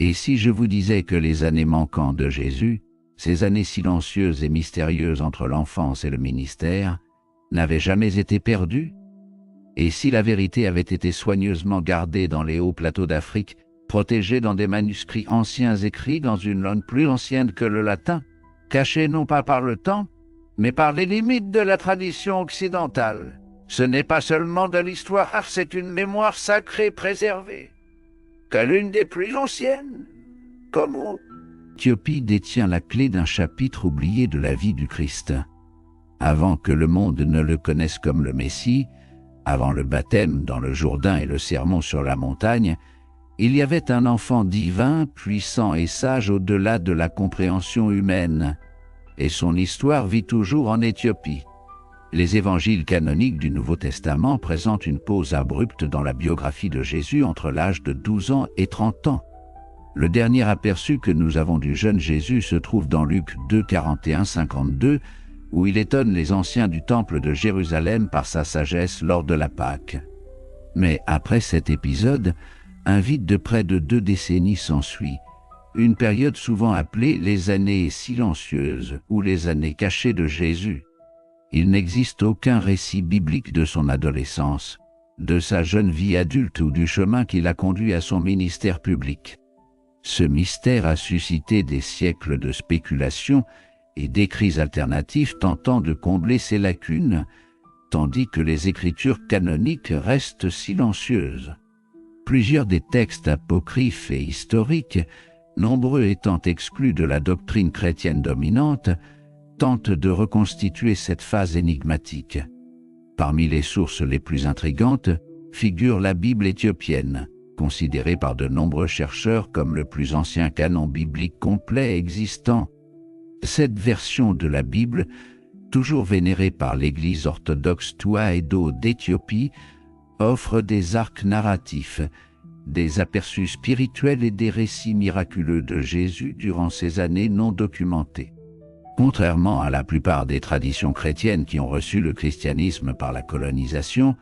Et si je vous disais que les années manquantes de Jésus, ces années silencieuses et mystérieuses entre l'enfance et le ministère, n'avaient jamais été perdues? Et si la vérité avait été soigneusement gardée dans les hauts plateaux d'Afrique, protégée dans des manuscrits anciens écrits dans une langue plus ancienne que le latin, cachée non pas par le temps, mais par les limites de la tradition occidentale? Ce n'est pas seulement de l'histoire, c'est une mémoire sacrée préservée, que l'une des plus anciennes. Comment? L'Éthiopie détient la clé d'un chapitre oublié de la vie du Christ. Avant que le monde ne le connaisse comme le Messie, avant le baptême dans le Jourdain et le sermon sur la montagne, il y avait un enfant divin, puissant et sage au-delà de la compréhension humaine, et son histoire vit toujours en Éthiopie. Les évangiles canoniques du Nouveau Testament présentent une pause abrupte dans la biographie de Jésus entre l'âge de 12 ans et 30 ans. Le dernier aperçu que nous avons du jeune Jésus se trouve dans Luc 2, 41-52, où il étonne les anciens du temple de Jérusalem par sa sagesse lors de la Pâque. Mais après cet épisode, un vide de près de 2 décennies s'ensuit, une période souvent appelée les années silencieuses ou les années cachées de Jésus. Il n'existe aucun récit biblique de son adolescence, de sa jeune vie adulte ou du chemin qui l'a conduit à son ministère public. Ce mystère a suscité des siècles de spéculation et d'écrits alternatifs tentant de combler ces lacunes, tandis que les écritures canoniques restent silencieuses. Plusieurs des textes apocryphes et historiques, nombreux étant exclus de la doctrine chrétienne dominante, tentent de reconstituer cette phase énigmatique. Parmi les sources les plus intrigantes figure la Bible éthiopienne, considérée par de nombreux chercheurs comme le plus ancien canon biblique complet existant. Cette version de la Bible, toujours vénérée par l'Église orthodoxe Touahédo d'Éthiopie, offre des arcs narratifs, des aperçus spirituels et des récits miraculeux de Jésus durant ces années non documentées. Contrairement à la plupart des traditions chrétiennes qui ont reçu le christianisme par la colonisation,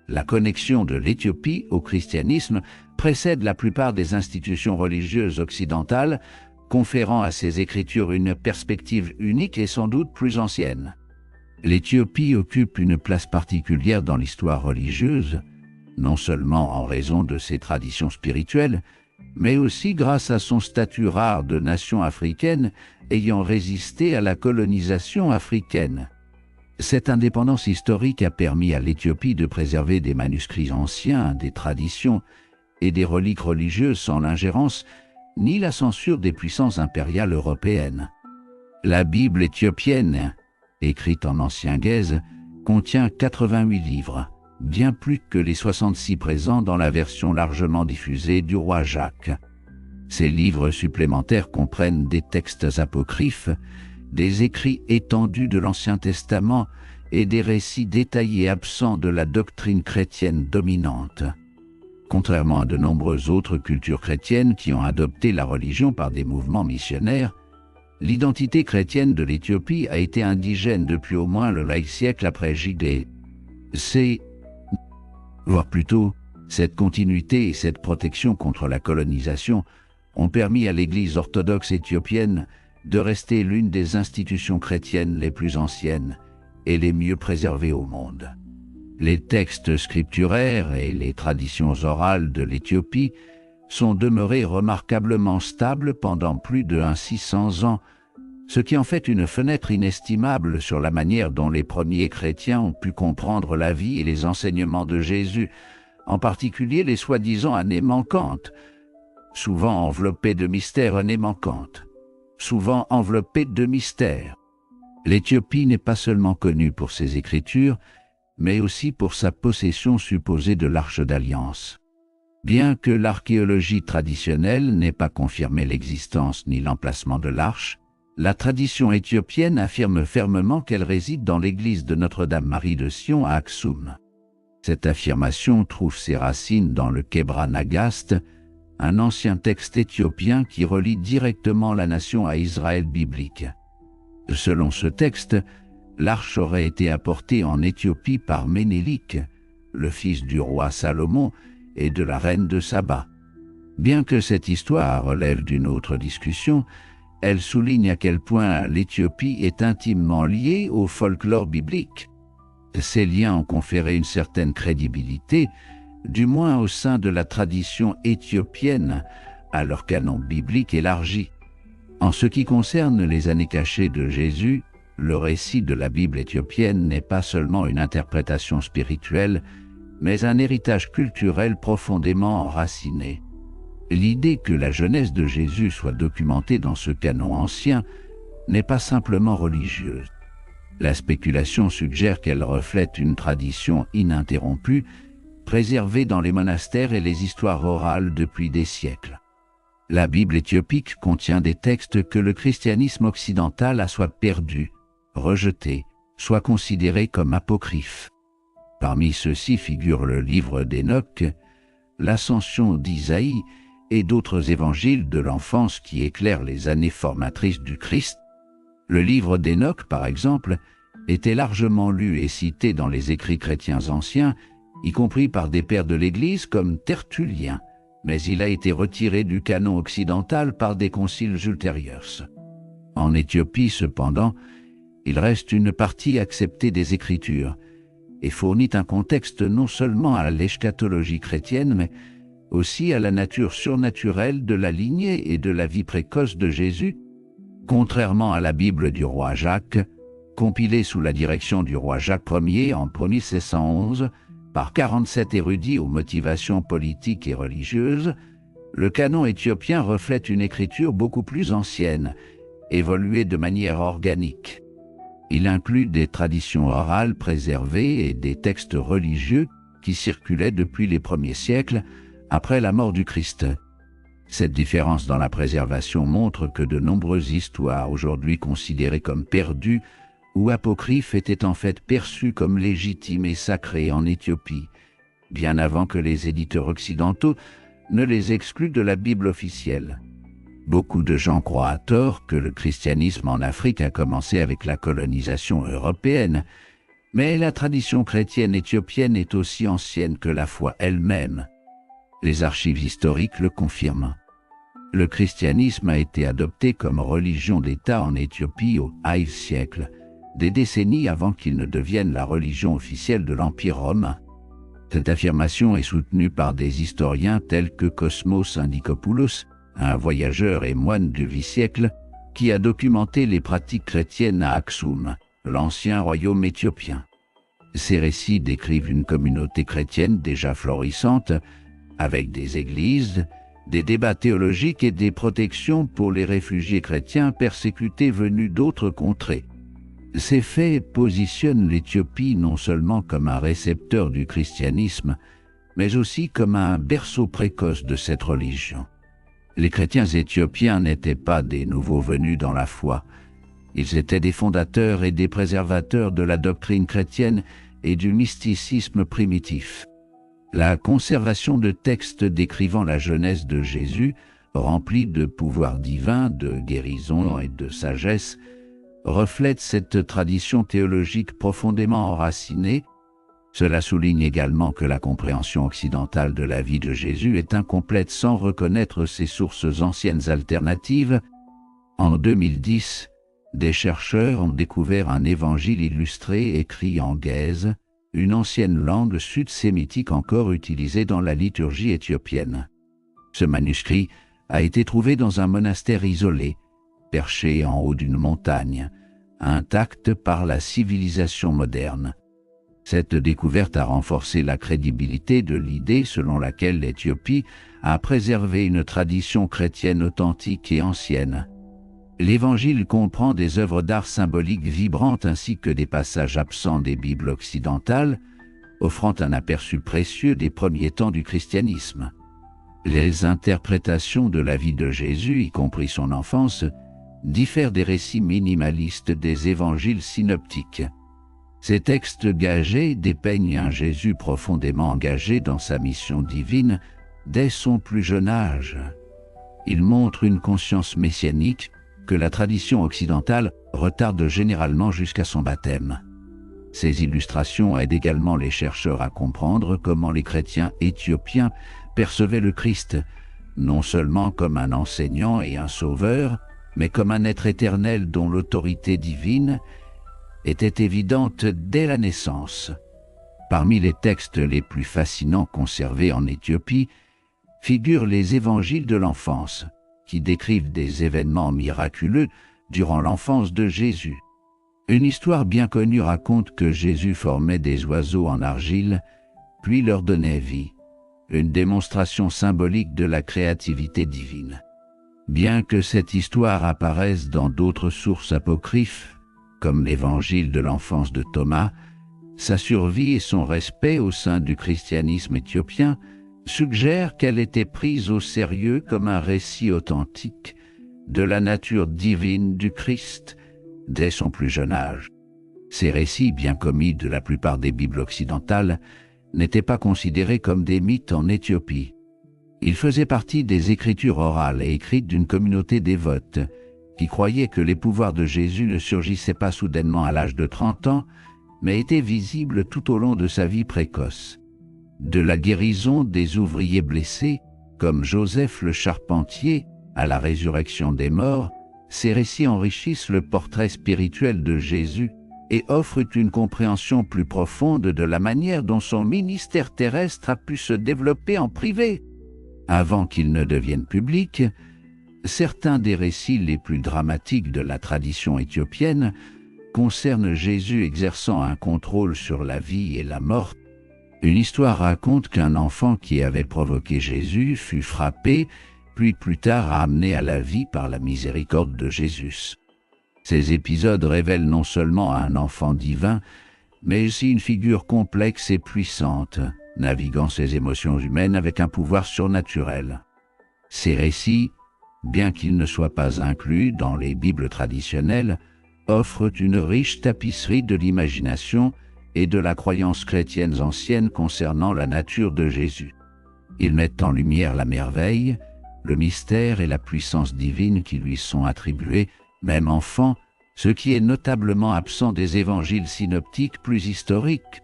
la connexion de l'Éthiopie au christianisme précède la plupart des institutions religieuses occidentales, conférant à ces écritures une perspective unique et sans doute plus ancienne. L'Éthiopie occupe une place particulière dans l'histoire religieuse, non seulement en raison de ses traditions spirituelles, mais aussi grâce à son statut rare de nation africaine ayant résisté à la colonisation africaine. Cette indépendance historique a permis à l'Éthiopie de préserver des manuscrits anciens, des traditions et des reliques religieuses sans l'ingérence ni la censure des puissances impériales européennes. La Bible éthiopienne, écrite en ancien gaze, contient 88 livres, bien plus que les 66 présents dans la version largement diffusée du roi Jacques. Ces livres supplémentaires comprennent des textes apocryphes, des écrits étendus de l'Ancien Testament et des récits détaillés absents de la doctrine chrétienne dominante. Contrairement à de nombreuses autres cultures chrétiennes qui ont adopté la religion par des mouvements missionnaires, l'identité chrétienne de l'Éthiopie a été indigène depuis au moins le Ve siècle après J.D. Voire plutôt, cette continuité et cette protection contre la colonisation ont permis à l'Église orthodoxe éthiopienne de rester l'une des institutions chrétiennes les plus anciennes et les mieux préservées au monde. Les textes scripturaires et les traditions orales de l'Éthiopie sont demeurés remarquablement stables pendant plus de 600 ans, ce qui en fait une fenêtre inestimable sur la manière dont les premiers chrétiens ont pu comprendre la vie et les enseignements de Jésus, en particulier les soi-disant années manquantes, souvent enveloppées de mystères, années manquantes, souvent enveloppées de mystères. L'Éthiopie n'est pas seulement connue pour ses écritures, mais aussi pour sa possession supposée de l'Arche d'Alliance. Bien que l'archéologie traditionnelle n'ait pas confirmé l'existence ni l'emplacement de l'Arche, la tradition éthiopienne affirme fermement qu'elle réside dans l'église de Notre-Dame-Marie de Sion à Aksum. Cette affirmation trouve ses racines dans le Kebra Nagast, un ancien texte éthiopien qui relie directement la nation à Israël biblique. Selon ce texte, l'arche aurait été apportée en Éthiopie par Ménélik, le fils du roi Salomon et de la reine de Saba. Bien que cette histoire relève d'une autre discussion, elle souligne à quel point l'Éthiopie est intimement liée au folklore biblique. Ces liens ont conféré une certaine crédibilité, du moins au sein de la tradition éthiopienne, à leur canon biblique élargi. En ce qui concerne les années cachées de Jésus, le récit de la Bible éthiopienne n'est pas seulement une interprétation spirituelle, mais un héritage culturel profondément enraciné. L'idée que la jeunesse de Jésus soit documentée dans ce canon ancien n'est pas simplement religieuse. La spéculation suggère qu'elle reflète une tradition ininterrompue, préservée dans les monastères et les histoires orales depuis des siècles. La Bible éthiopique contient des textes que le christianisme occidental a soit perdu, rejeté, soit considéré comme apocryphes. Parmi ceux-ci figurent le livre d'Enoch, l'ascension d'Isaïe et d'autres évangiles de l'enfance qui éclairent les années formatrices du Christ. Le livre d'Enoch, par exemple, était largement lu et cité dans les écrits chrétiens anciens, y compris par des pères de l'Église comme Tertullien, mais il a été retiré du canon occidental par des conciles ultérieurs. En Éthiopie, cependant, il reste une partie acceptée des Écritures et fournit un contexte non seulement à l'eschatologie chrétienne, mais aussi à la nature surnaturelle de la lignée et de la vie précoce de Jésus, contrairement à la Bible du roi Jacques, compilée sous la direction du roi Jacques Ier en 1611 par 47 érudits aux motivations politiques et religieuses. Le canon éthiopien reflète une écriture beaucoup plus ancienne, évoluée de manière organique. Il inclut des traditions orales préservées et des textes religieux qui circulaient depuis les premiers siècles, après la mort du Christ. Cette différence dans la préservation montre que de nombreuses histoires aujourd'hui considérées comme perdues ou apocryphes étaient en fait perçues comme légitimes et sacrées en Éthiopie, bien avant que les éditeurs occidentaux ne les excluent de la Bible officielle. Beaucoup de gens croient à tort que le christianisme en Afrique a commencé avec la colonisation européenne, mais la tradition chrétienne éthiopienne est aussi ancienne que la foi elle-même. Les archives historiques le confirment. Le christianisme a été adopté comme religion d'État en Éthiopie au IVe siècle, des décennies avant qu'il ne devienne la religion officielle de l'Empire romain. Cette affirmation est soutenue par des historiens tels que Cosmos Indikopoulos, un voyageur et moine du Vie siècle, qui a documenté les pratiques chrétiennes à Aksum, l'ancien royaume éthiopien. Ces récits décrivent une communauté chrétienne déjà florissante, avec des églises, des débats théologiques et des protections pour les réfugiés chrétiens persécutés venus d'autres contrées. Ces faits positionnent l'Éthiopie non seulement comme un récepteur du christianisme, mais aussi comme un berceau précoce de cette religion. Les chrétiens éthiopiens n'étaient pas des nouveaux venus dans la foi. Ils étaient des fondateurs et des préservateurs de la doctrine chrétienne et du mysticisme primitif. La conservation de textes décrivant la jeunesse de Jésus, remplis de pouvoirs divins, de guérison et de sagesse, reflète cette tradition théologique profondément enracinée. Cela souligne également que la compréhension occidentale de la vie de Jésus est incomplète sans reconnaître ses sources anciennes alternatives. En 2010, des chercheurs ont découvert un évangile illustré écrit en guèze, une ancienne langue sud-sémitique encore utilisée dans la liturgie éthiopienne. Ce manuscrit a été trouvé dans un monastère isolé, perché en haut d'une montagne, intact par la civilisation moderne. Cette découverte a renforcé la crédibilité de l'idée selon laquelle l'Éthiopie a préservé une tradition chrétienne authentique et ancienne. L'Évangile comprend des œuvres d'art symboliques vibrantes ainsi que des passages absents des Bibles occidentales, offrant un aperçu précieux des premiers temps du christianisme. Les interprétations de la vie de Jésus, y compris son enfance, diffèrent des récits minimalistes des évangiles synoptiques. Ces textes gagés dépeignent un Jésus profondément engagé dans sa mission divine dès son plus jeune âge. Ils montrent une conscience messianique que la tradition occidentale retarde généralement jusqu'à son baptême. Ces illustrations aident également les chercheurs à comprendre comment les chrétiens éthiopiens percevaient le Christ, non seulement comme un enseignant et un sauveur, mais comme un être éternel dont l'autorité divine était évidente dès la naissance. Parmi les textes les plus fascinants conservés en Éthiopie figurent les évangiles de l'enfance, qui décrivent des événements miraculeux durant l'enfance de Jésus. Une histoire bien connue raconte que Jésus formait des oiseaux en argile, puis leur donnait vie, une démonstration symbolique de la créativité divine. Bien que cette histoire apparaisse dans d'autres sources apocryphes, comme l'évangile de l'enfance de Thomas, sa survie et son respect au sein du christianisme éthiopien suggèrent qu'elle était prise au sérieux comme un récit authentique de la nature divine du Christ dès son plus jeune âge. Ces récits, bien commis de la plupart des Bibles occidentales, n'étaient pas considérés comme des mythes en Éthiopie. Ils faisaient partie des écritures orales et écrites d'une communauté dévote qui croyait que les pouvoirs de Jésus ne surgissaient pas soudainement à l'âge de 30 ans, mais étaient visibles tout au long de sa vie précoce. De la guérison des ouvriers blessés, comme Joseph le charpentier, à la résurrection des morts, ces récits enrichissent le portrait spirituel de Jésus et offrent une compréhension plus profonde de la manière dont son ministère terrestre a pu se développer en privé. Avant qu'il ne devienne public, certains des récits les plus dramatiques de la tradition éthiopienne concernent Jésus exerçant un contrôle sur la vie et la mort. Une histoire raconte qu'un enfant qui avait provoqué Jésus fut frappé, puis plus tard amené à la vie par la miséricorde de Jésus. Ces épisodes révèlent non seulement un enfant divin, mais aussi une figure complexe et puissante, naviguant ses émotions humaines avec un pouvoir surnaturel. Ces récits, bien qu'ils ne soient pas inclus dans les Bibles traditionnelles, offrent une riche tapisserie de l'imagination et de la croyance chrétienne ancienne concernant la nature de Jésus. Ils mettent en lumière la merveille, le mystère et la puissance divine qui lui sont attribués, même enfant, ce qui est notablement absent des évangiles synoptiques plus historiques.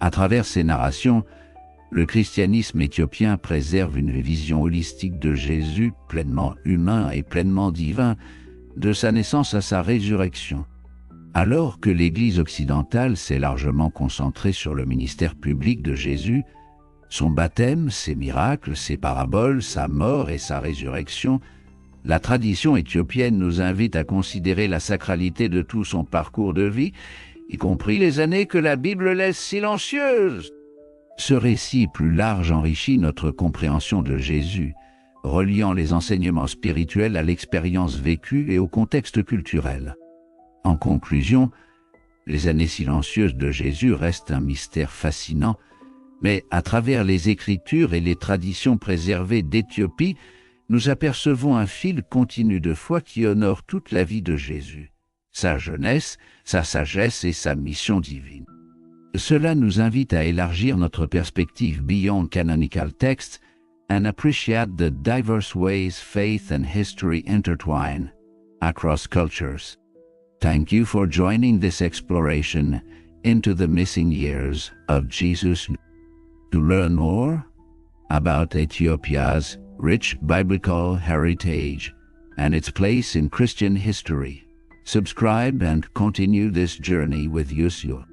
À travers ces narrations, le christianisme éthiopien préserve une vision holistique de Jésus, pleinement humain et pleinement divin, de sa naissance à sa résurrection. Alors que l'Église occidentale s'est largement concentrée sur le ministère public de Jésus, son baptême, ses miracles, ses paraboles, sa mort et sa résurrection, la tradition éthiopienne nous invite à considérer la sacralité de tout son parcours de vie, y compris les années que la Bible laisse silencieuses. Ce récit plus large enrichit notre compréhension de Jésus, reliant les enseignements spirituels à l'expérience vécue et au contexte culturel. En conclusion, les années silencieuses de Jésus restent un mystère fascinant, mais à travers les Écritures et les traditions préservées d'Éthiopie, nous apercevons un fil continu de foi qui honore toute la vie de Jésus, sa jeunesse, sa sagesse et sa mission divine. Cela nous invite à élargir notre perspective beyond canonical texts and appreciate the diverse ways faith and history intertwine across cultures. Thank you for joining this exploration into the missing years of Jesus. To learn more about Ethiopia's rich biblical heritage and its place in Christian history, subscribe and continue this journey with Yusuf.